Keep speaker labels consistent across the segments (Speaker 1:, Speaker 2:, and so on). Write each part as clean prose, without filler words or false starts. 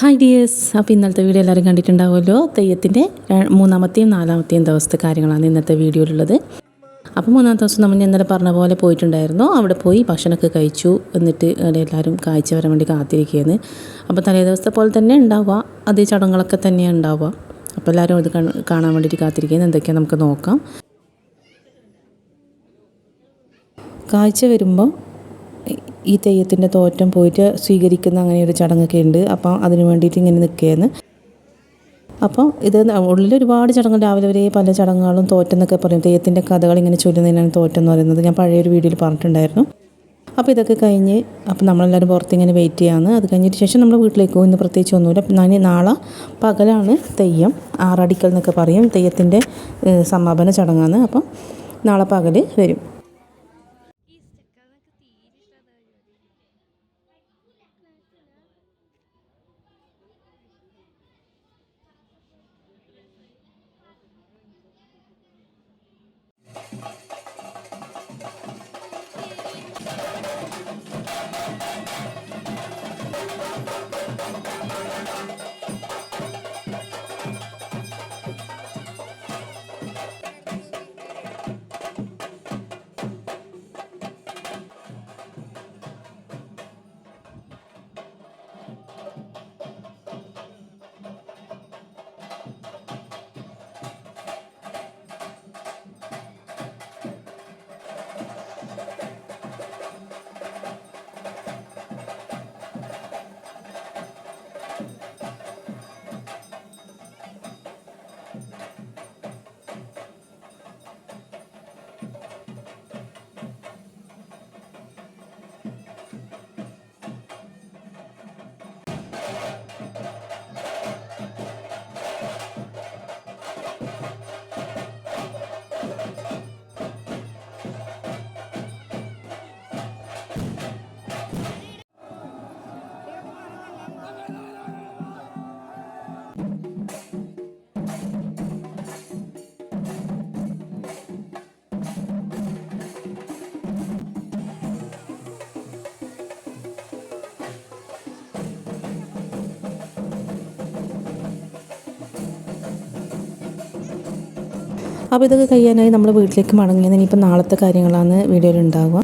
Speaker 1: Hi dears, അപ്പോൾ ഇന്നത്തെ video എല്ലാവരും കണ്ടിട്ടുണ്ടാവുമല്ലോ. തെയ്യത്തിൻ്റെ മൂന്നാമത്തെയും നാലാമത്തെയും ദിവസത്തെ കാര്യങ്ങളാണ് ഇന്നത്തെ വീഡിയോയിലുള്ളത്. അപ്പോൾ മൂന്നാമത്തെ ദിവസം നമ്മൾ ഇന്നലെ പറഞ്ഞ പോലെ പോയിട്ടുണ്ടായിരുന്നു. അവിടെ പോയി ഭക്ഷണമൊക്കെ കഴിച്ചു. എന്നിട്ട് അവിടെ എല്ലാവരും കാഴ്ച വരാൻ വേണ്ടി കാത്തിരിക്കുകയാണ്. അപ്പോൾ തലേ ദിവസത്തെ പോലെ തന്നെ ഉണ്ടാവുക, അതേ ചടങ്ങുകളൊക്കെ തന്നെയാണ് ഉണ്ടാവുക. അപ്പോൾ എല്ലാവരും ഇത് കാണാൻ വേണ്ടിയിട്ട് കാത്തിരിക്കുന്നത് എന്തൊക്കെയാണ് നമുക്ക് നോക്കാം. കാഴ്ച വരുമ്പോൾ ഈ തെയ്യത്തിൻ്റെ തോറ്റം പോയിട്ട് സ്വീകരിക്കുന്ന അങ്ങനെ ഒരു ചടങ്ങൊക്കെ ഉണ്ട്. അപ്പം അതിന് വേണ്ടിയിട്ട് ഇങ്ങനെ നിൽക്കുകയാണ്. അപ്പം ഇത് ഉള്ളിൽ ഒരുപാട് ചടങ്ങുകൾ, രാവിലെ വരെ പല ചടങ്ങുകളും തോറ്റെന്നൊക്കെ പറയും. തെയ്യത്തിൻ്റെ കഥകൾ ഇങ്ങനെ ചൊല്ലുന്നതിനാണ് തോറ്റെന്ന് പറയുന്നത്. ഞാൻ പഴയൊരു വീഡിയോയിൽ പറഞ്ഞിട്ടുണ്ടായിരുന്നു. അപ്പോൾ ഇതൊക്കെ കഴിഞ്ഞ് അപ്പം നമ്മളെല്ലാവരും പുറത്ത് ഇങ്ങനെ വെയിറ്റ് ചെയ്യാമെന്ന്. അത് കഴിഞ്ഞിട്ട് ശേഷം നമ്മൾ വീട്ടിലേക്ക് പോകും. ഇന്ന് പ്രത്യേകിച്ച് ഒന്നുമില്ല. നാളെ പകലാണ് തെയ്യം, ആറാടിക്കൽ എന്നൊക്കെ പറയും. തെയ്യത്തിൻ്റെ സമാപന ചടങ്ങാണ്. അപ്പം നാളെ പകൽ വരും. അപ്പോൾ ഇതൊക്കെ കഴിയാനായി നമ്മൾ വീട്ടിലേക്ക് മടങ്ങിയത്. ഇനിയിപ്പോൾ നാളത്തെ കാര്യങ്ങളാണ് വീഡിയോയിൽ ഉണ്ടാവുക.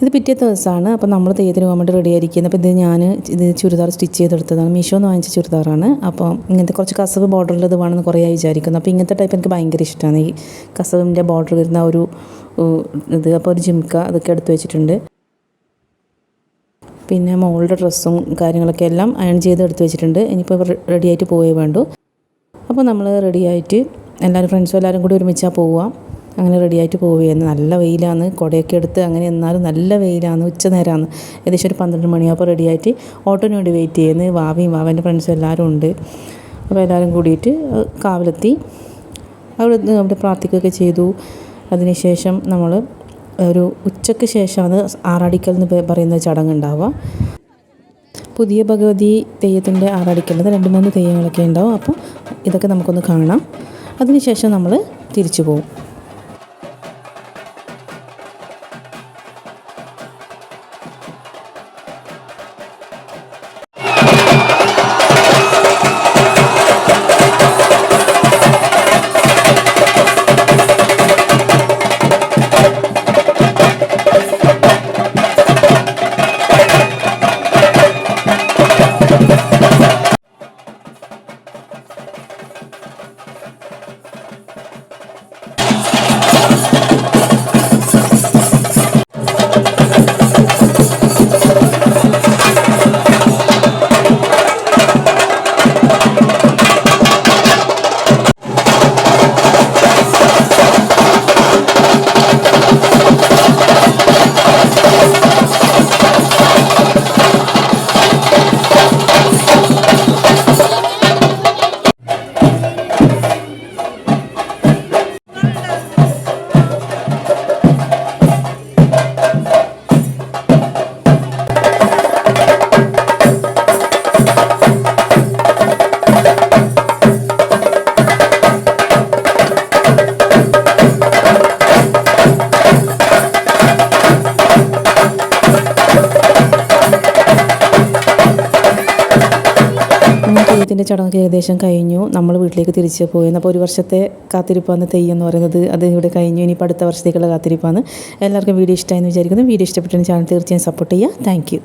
Speaker 1: ഇത് പിറ്റേ ദിവസമാണ്. അപ്പോൾ നമ്മൾ തെയ്യത്തിന് പോകാൻ വേണ്ടി റെഡി ആയിരിക്കുന്നത്. അപ്പോൾ ഇത് ചുരിദാർ സ്റ്റിച്ച് ചെയ്തെടുത്തതാണ്. മീഷോന്ന് വാങ്ങിച്ച ചുരിദാറാണ്. അപ്പോൾ ഇങ്ങനത്തെ കുറച്ച് കസവ് ബോർഡറുള്ളത് വേണമെന്ന് കുറേ വിചാരിക്കുന്നു. അപ്പോൾ ഇങ്ങനത്തെ ടൈപ്പ് എനിക്ക് ഭയങ്കര ഇഷ്ടമാണ്. ഈ കസവിൻ്റെ ബോർഡർ വരുന്ന ഒരു ഇത്. അപ്പോൾ ഒരു ജിംക്ക അതൊക്കെ എടുത്ത് വെച്ചിട്ടുണ്ട്. പിന്നെ മോളുടെ ഡ്രസ്സും കാര്യങ്ങളൊക്കെ എല്ലാം അയൺ ചെയ്ത് എടുത്ത് വെച്ചിട്ടുണ്ട്. ഇനിയിപ്പോൾ റെഡിയായിട്ട് പോയേ വേണ്ടൂ. അപ്പോൾ നമ്മൾ റെഡിയായിട്ട് എല്ലാവരും ഫ്രണ്ട്സും എല്ലാവരും കൂടി ഒരുമിച്ചാൽ പോവുക. അങ്ങനെ റെഡിയായിട്ട് പോവുകയാണ്. നല്ല വെയിലാണ്, കുടയൊക്കെ എടുത്ത്. അങ്ങനെ എന്നാലും നല്ല വെയിലാണ്. ഉച്ച നേരമാണ്, ഏകദേശം ഒരു 12 മണിയാകുമ്പോൾ റെഡിയായിട്ട് ഓട്ടോന് വേണ്ടി വെയിറ്റ് ചെയ്യുന്നത്. വാവൻ്റെ ഫ്രണ്ട്സും എല്ലാവരും ഉണ്ട്. അപ്പോൾ എല്ലാവരും കൂടിയിട്ട് കാവിലെത്തി. അവിടെ പ്രാർത്ഥിക്കുകയൊക്കെ ചെയ്തു. അതിനുശേഷം നമ്മൾ ഒരു ഉച്ചയ്ക്ക് ശേഷമാണ് ആറാടിക്കൽ എന്ന് പറയുന്ന ചടങ്ങുണ്ടാവുക. പുതിയ ഭഗവതി തെയ്യത്തിൻ്റെ ആറാടിക്കലിൽ 2-3 തെയ്യങ്ങളൊക്കെ ഉണ്ടാവും. അപ്പോൾ ഇതൊക്കെ നമുക്കൊന്ന് കാണാം. അതിനുശേഷം നമ്മൾ തിരിച്ചു പോകും. അങ്ങനെ തെയ്യത്തിൻ്റെ ചടങ്ങൊക്കെ ഏകദേശം കഴിഞ്ഞു. നമ്മൾ വീട്ടിലേക്ക് തിരിച്ച് പോയിരുന്നു. അപ്പോൾ ഒരു വർഷത്തെ കാത്തിരിപ്പാണ് തെയ്യം എന്ന് പറയുന്നത്. അത് ഇവിടെ കഴിഞ്ഞു. ഇനിയിപ്പോൾ അടുത്ത വർഷത്തേക്കുള്ള കാത്തിരിപ്പാണ്. എല്ലാവർക്കും വീഡിയോ ഇഷ്ടമായെന്ന് വിചാരിക്കുന്നു. വീഡിയോ ഇഷ്ടപ്പെട്ടെങ്കിൽ ചാനൽ തീർച്ചയായും സപ്പോർട്ട് ചെയ്യുക. താങ്ക്